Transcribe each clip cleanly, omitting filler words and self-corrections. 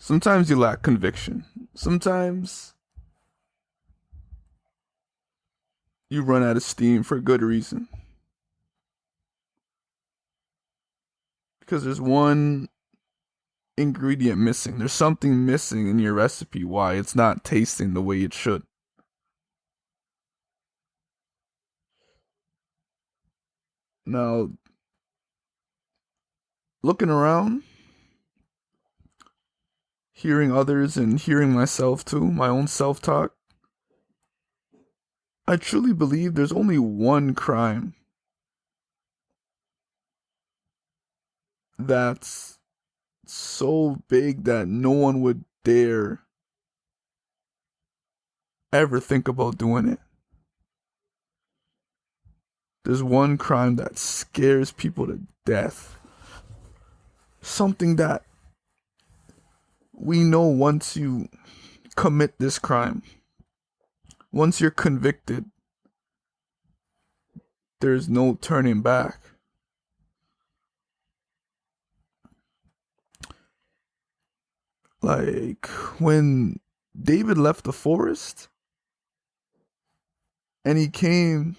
Sometimes you lack conviction. Sometimes you run out of steam for good reason. Because there's one ingredient missing. There's something missing in your recipe why it's not tasting the way it should. Now, looking around, hearing others and hearing myself too, my own self talk, I truly believe there's only one crime that's so big that no one would dare ever think about doing it. There's one crime that scares people to death. Something that we know once you commit this crime, once you're convicted, there's no turning back. Like when David left the forest and he came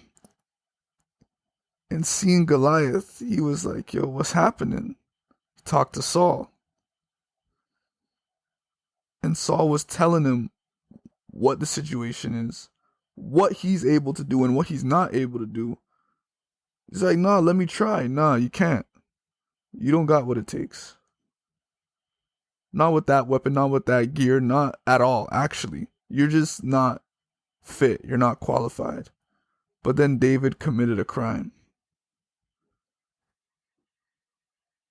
and seen Goliath, he was like, yo, what's happening? He talked to Saul. And Saul was telling him what the situation is, what he's able to do and what he's not able to do. He's like, nah, let me try. Nah, you can't. You don't got what it takes. Not with that weapon, not with that gear, not at all, actually. You're just not fit. You're not qualified. But then David committed a crime.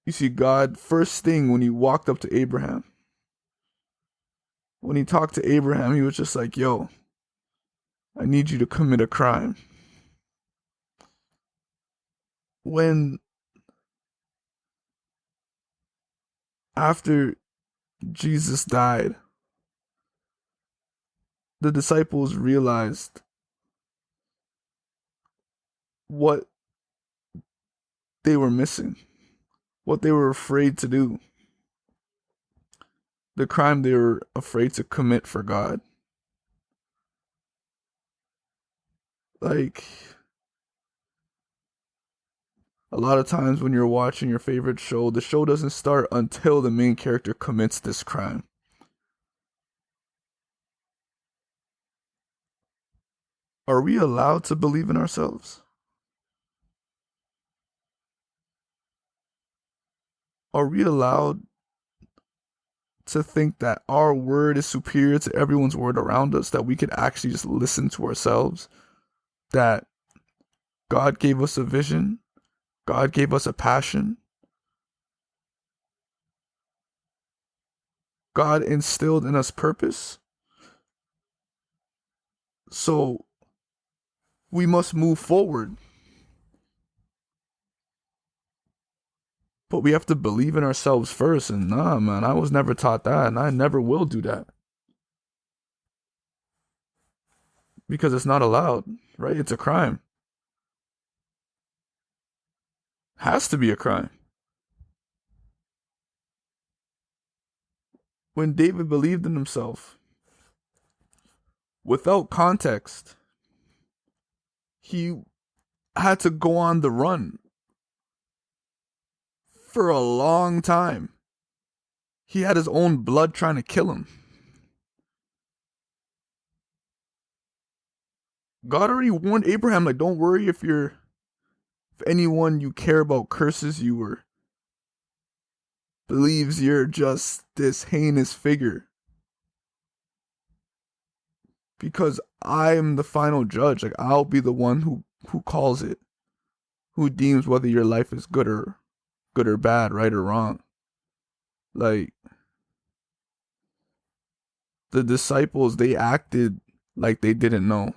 You see, God, first thing when he walked up to Abraham, when he talked to Abraham, he was just like, yo, I need you to commit a crime. When, after Jesus died, the disciples realized what they were missing, what they were afraid to do, the crime they were afraid to commit for God. Like, a lot of times when you're watching your favorite show, the show doesn't start until the main character commits this crime. Are we allowed to believe in ourselves? Are we allowed to think that our word is superior to everyone's word around us, that we could actually just listen to ourselves, that God gave us a vision, God gave us a passion, God instilled in us purpose, so we must move forward. But we have to believe in ourselves first. And nah, man, I was never taught that. And I never will do that. Because it's not allowed, right? It's a crime. Has to be a crime. When David believed in himself, without context, he had to go on the run for a long time. He had his own blood trying to kill him. God already warned Abraham, like, don't worry if anyone you care about curses you or believes you're just this heinous figure. Because I'm the final judge. Like, I'll be the one who calls it, who deems whether your life is good or bad, right or wrong. Like, the disciples, they acted like they didn't know.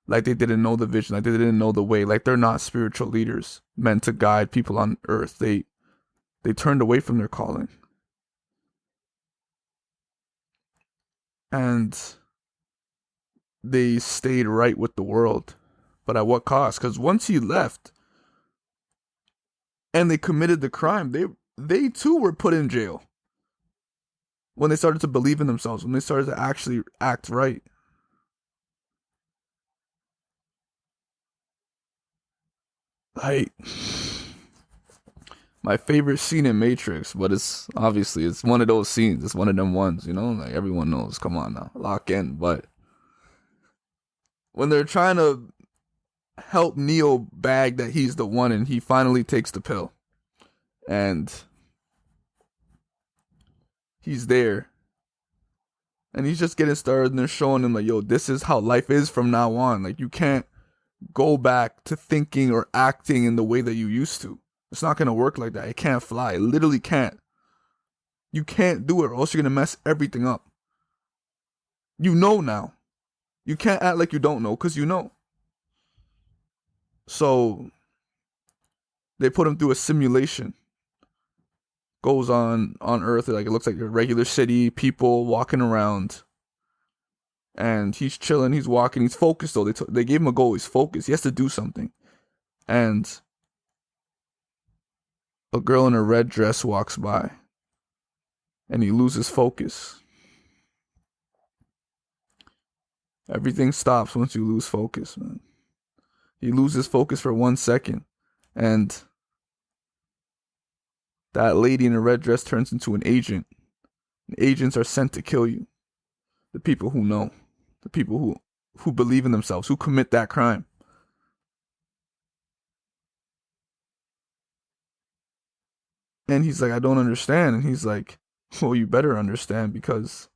Like they didn't know the vision, like they didn't know the way, like they're not spiritual leaders meant to guide people on earth. They turned away from their calling. And they stayed right with the world. But at what cost? Because once he left and they committed the crime, they too were put in jail. when they started to believe in themselves, when they started to actually act right. Like, my favorite scene in Matrix, but it's one of those scenes. It's one of them ones, like everyone knows. Come on now, lock in. But when they're trying to help Neo bag that he's the one, and he finally takes the pill, and he's there, and he's just getting started, and they're showing him like, yo, this is how life is from now on. Like, you can't go back to thinking or acting in the way that you used to. It's not going to work like that. It can't fly. It literally can't. You can't do it, or else you're going to mess everything up. You know now. You can't act like you don't know, because you know. So they put him through a simulation. Goes on Earth, like it looks like a regular city, people walking around. And he's chilling, he's walking, he's focused though. They gave him a goal, he's focused. He has to do something. And a girl in a red dress walks by. And he loses focus. Everything stops once you lose focus, man. He loses focus for 1 second. And that lady in a red dress turns into an agent. And agents are sent to kill you. The people who know. The people who believe in themselves, who commit that crime. And he's like, I don't understand. And he's like, well, you better understand, because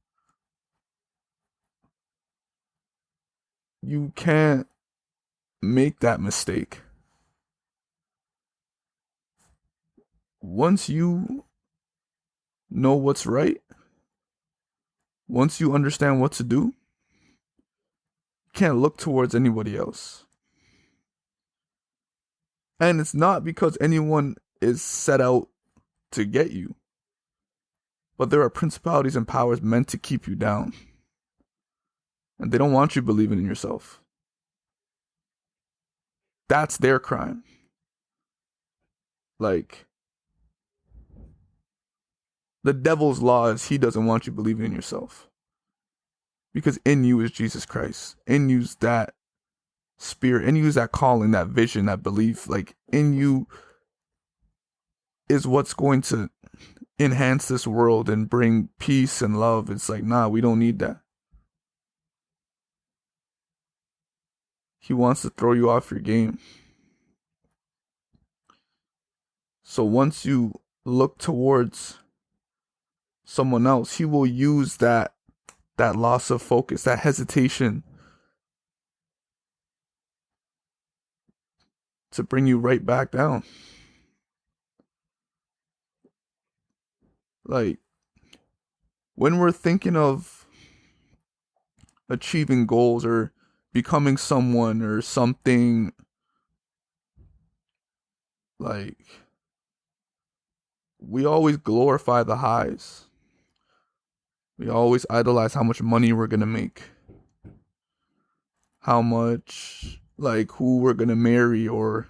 you can't make that mistake. Once you know what's right, once you understand what to do, you can't look towards anybody else. And it's not because anyone is set out to get you, but there are principalities and powers meant to keep you down. And they don't want you believing in yourself. That's their crime. Like, the devil's law is he doesn't want you believing in yourself. Because in you is Jesus Christ. In you's that spirit. In you's that calling, that vision, that belief. Like, in you is what's going to enhance this world and bring peace and love. It's like, nah, we don't need that. He wants to throw you off your game. So once you look towards someone else, he will use that loss of focus, that hesitation, to bring you right back down. Like, when we're thinking of achieving goals or becoming someone or something, like, we always glorify the highs. We always idolize how much money we're going to make. How much, like, who we're going to marry, or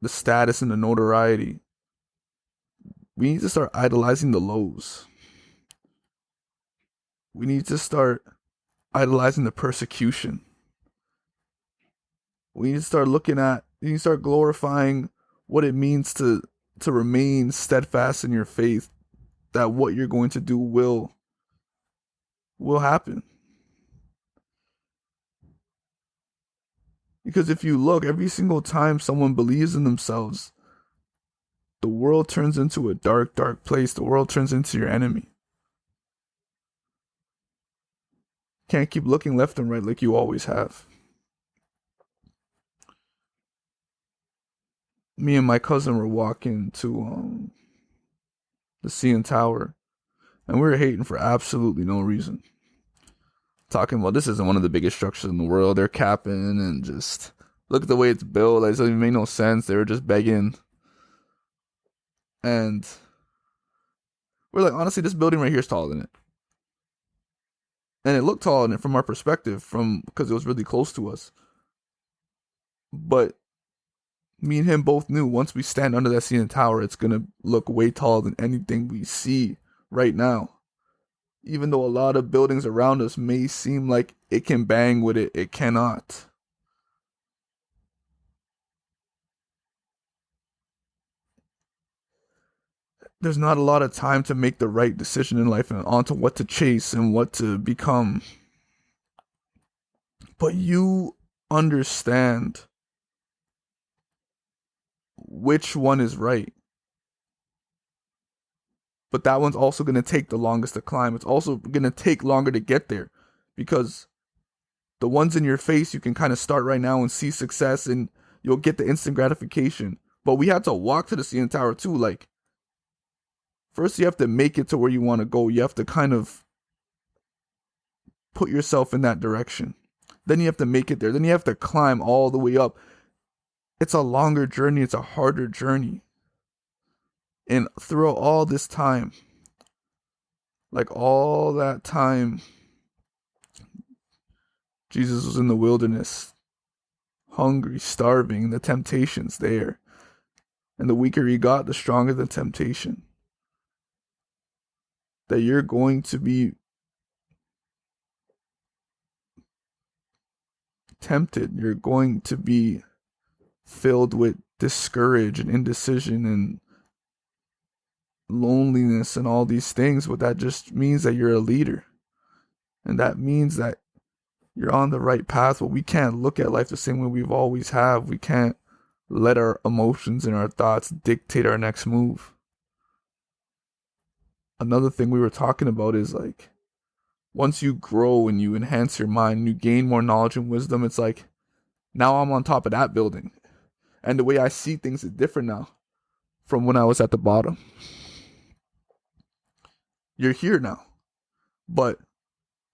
the status and the notoriety. We need to start idolizing the lows. We need to start idolizing the persecution. We need to start you need to start glorifying what it means to remain steadfast in your faith, that what you're going to do will happen. Because if you look, every single time someone believes in themselves, the world turns into a dark, dark place. The world turns into your enemy. Can't keep looking left and right like you always have. Me and my cousin were walking to the CN Tower, and we were hating for absolutely no reason. Talking about, this isn't one of the biggest structures in the world. They're capping, and just look at the way it's built. Like, it doesn't even make no sense. They were just begging. And we're like, honestly, this building right here is taller than it. And it looked taller than it from our perspective, because it was really close to us. But me and him both knew once we stand under that CN Tower, it's going to look way taller than anything we see right now. Even though a lot of buildings around us may seem like it can bang with it, it cannot. There's not a lot of time to make the right decision in life and onto what to chase and what to become. But you understand which one is right. But that one's also going to take the longest to climb. It's also going to take longer to get there because the ones in your face, you can kind of start right now and see success and you'll get the instant gratification. But we had to walk to the CN Tower too. Like, first you have to make it to where you want to go. You have to kind of put yourself in that direction. Then you have to make it there. Then you have to climb all the way up. It's a longer journey. It's a harder journey. And throughout all this time, like all that time, Jesus was in the wilderness, hungry, starving, the temptation's there. And the weaker he got, the stronger the temptation. That you're going to be tempted. You're going to be filled with discourage and indecision and loneliness and all these things, but that just means that you're a leader. And that means that you're on the right path, but we can't look at life the same way we've always have. We can't let our emotions and our thoughts dictate our next move. Another thing we were talking about is like, once you grow and you enhance your mind and you gain more knowledge and wisdom, it's like, now I'm on top of that building. And the way I see things is different now from when I was at the bottom. You're here now. But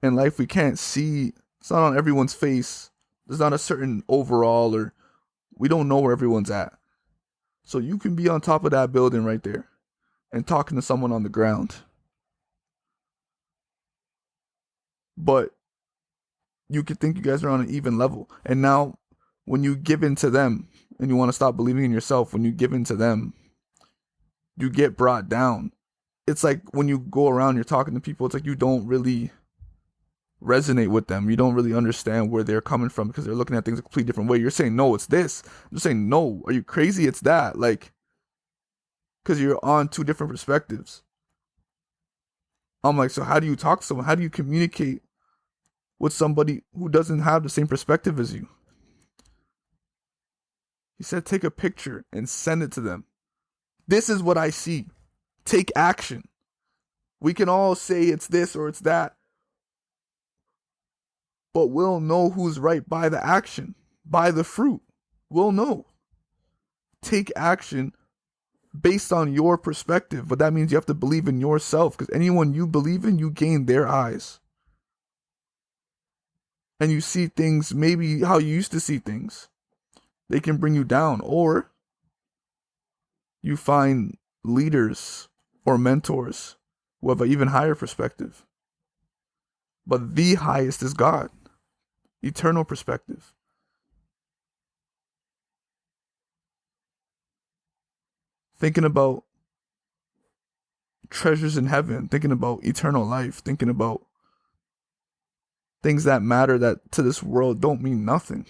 in life, we can't see, it's not on everyone's face. There's not a certain overall, or we don't know where everyone's at. So you can be on top of that building right there and talking to someone on the ground. But you could think you guys are on an even level. And now when you give in to them and you want to stop believing in yourself, when you give in to them, you get brought down. It's like when you go around, you're talking to people, it's like you don't really resonate with them. You don't really understand where they're coming from because they're looking at things a completely different way. You're saying, no, it's this. You're saying, no, are you crazy? It's that. Like, because you're on two different perspectives. I'm like, so how do you talk to someone? How do you communicate with somebody who doesn't have the same perspective as you? He said, take a picture and send it to them. This is what I see. Take action. We can all say it's this or it's that, but we'll know who's right by the action, by the fruit. We'll know. Take action based on your perspective, but that means you have to believe in yourself, because anyone you believe in, you gain their eyes. And you see things maybe how you used to see things. They can bring you down, or you find leaders or mentors who have an even higher perspective. But the highest is God, eternal perspective. Thinking about treasures in heaven, thinking about eternal life, thinking about things that matter that to this world don't mean nothing.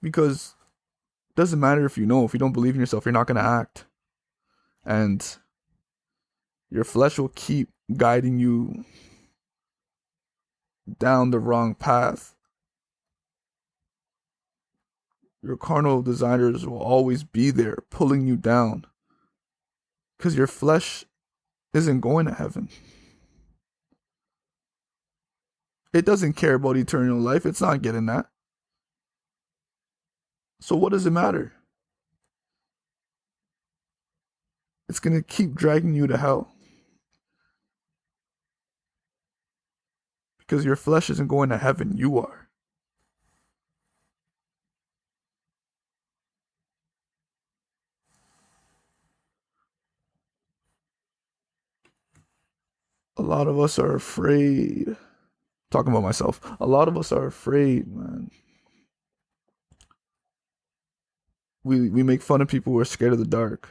Because it doesn't matter if you don't believe in yourself, you're not going to act. And your flesh will keep guiding you down the wrong path. Your carnal desires will always be there, pulling you down. Because your flesh isn't going to heaven. It doesn't care about eternal life. It's not getting that. So what does it matter? It's going to keep dragging you to hell. Because your flesh isn't going to heaven. You are. A lot of us are afraid. Talking about myself. A lot of us are afraid, man. We make fun of people who are scared of the dark.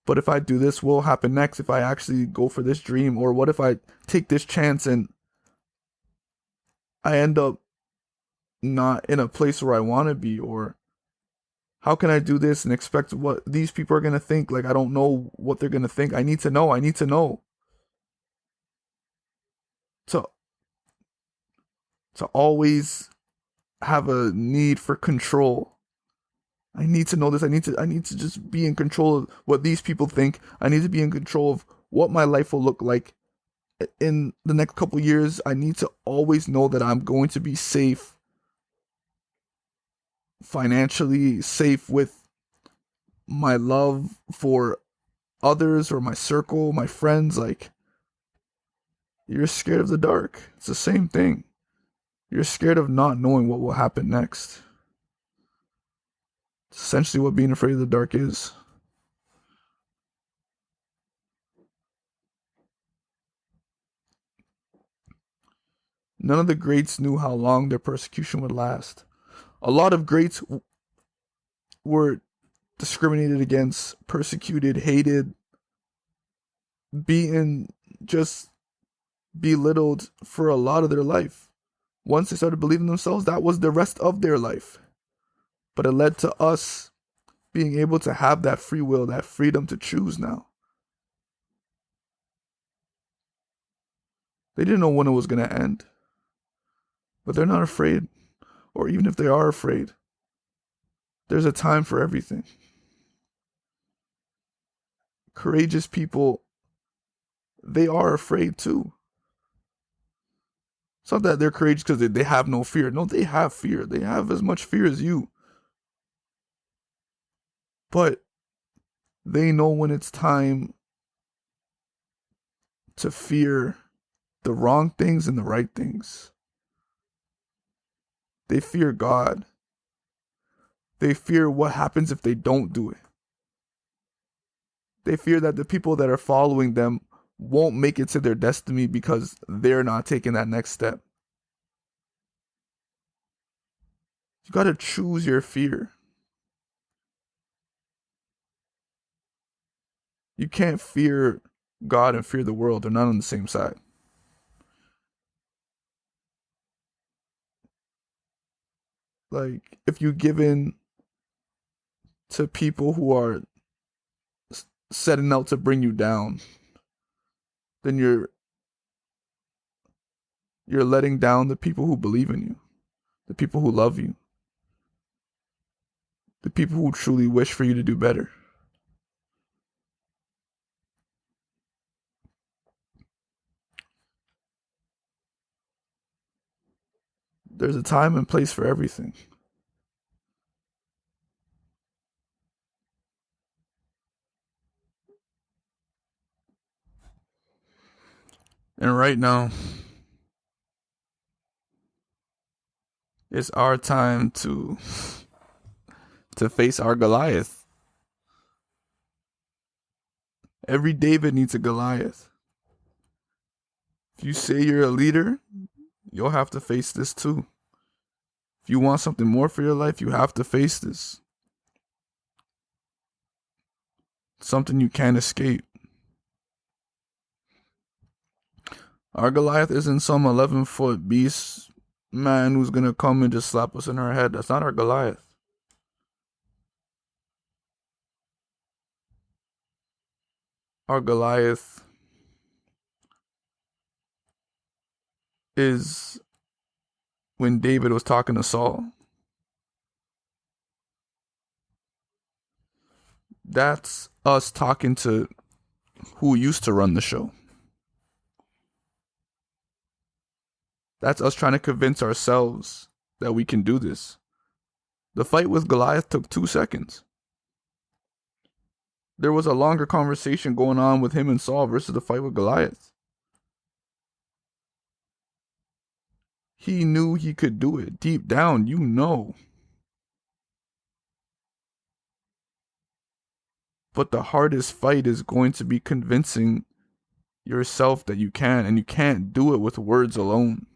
But if I do this, what will happen next if I actually go for this dream? Or what if I take this chance and I end up not in a place where I want to be? Or how can I do this and expect what these people are going to think? Like, I don't know what they're going to think. I need to know. I need to know. To, to always have a need for control. I need to know this. I need to just be in control of what these people think. I need to be in control of what my life will look like in the next couple years. I need to always know that I'm going to be safe financially, safe with my love for others or my circle, my friends. Like, you're scared of the dark. It's the same thing. You're scared of not knowing what will happen next. It's essentially what being afraid of the dark is. None of the greats knew how long their persecution would last. A lot of greats were discriminated against, persecuted, hated, beaten, just belittled for a lot of their life. Once they started believing themselves, that was the rest of their life. But it led to us being able to have that free will, that freedom to choose now. They didn't know when it was going to end, but they're not afraid. Or even if they are afraid, there's a time for everything. Courageous people, they are afraid too. It's not that they're courageous because they have no fear. No, they have fear. They have as much fear as you. But they know when it's time to fear the wrong things and the right things. They fear God. They fear what happens if they don't do it. They fear that the people that are following them won't make it to their destiny because they're not taking that next step. You got to choose your fear. You can't fear God and fear the world. They're not on the same side. Like, if you give in to people who are setting out to bring you down, then you're letting down the people who believe in you, the people who love you, the people who truly wish for you to do better. There's a time and place for everything. And right now, it's our time to face our Goliath. Every David needs a Goliath. If you say you're a leader, you'll have to face this too. If you want something more for your life, you have to face this. Something you can't escape. Our Goliath isn't some 11-foot beast man who's going to come and just slap us in our head. That's not our Goliath. Our Goliath is when David was talking to Saul. That's us talking to who used to run the show. That's us trying to convince ourselves that we can do this. The fight with Goliath took 2 seconds. There was a longer conversation going on with him and Saul versus the fight with Goliath. He knew he could do it. Deep down, you know. But the hardest fight is going to be convincing yourself that you can, and you can't do it with words alone.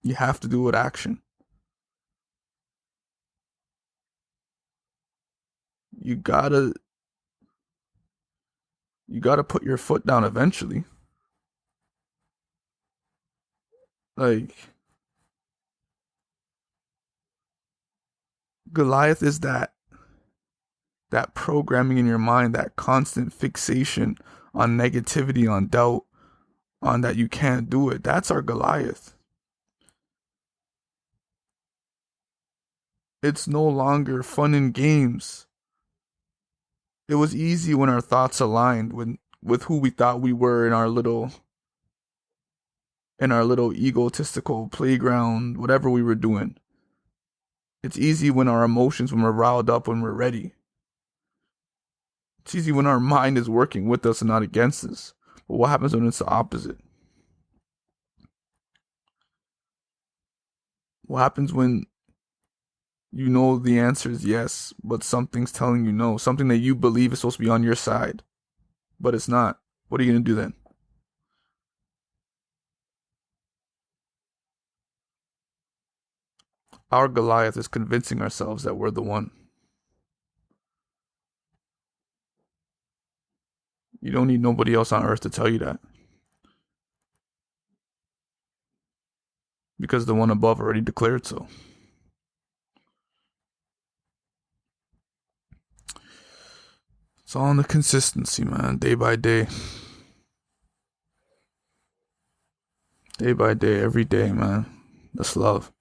You have to do it with action. You gotta You got to put your foot down eventually. Like, Goliath is that programming in your mind, that constant fixation on negativity, on doubt, on that you can't do it. That's our Goliath. It's no longer fun and games. It was easy when our thoughts aligned with who we thought we were in our little egotistical playground, whatever we were doing. It's easy when our emotions, when we're riled up, when we're ready. It's easy when our mind is working with us and not against us. But what happens when it's the opposite? What happens when you know the answer is yes, but something's telling you no? Something that you believe is supposed to be on your side, but it's not. What are you going to do then? Our Goliath is convincing ourselves that we're the one. You don't need nobody else on earth to tell you that. Because the one above already declared so. It's all in the consistency, man. Day by day. Day by day, every day, man. That's love.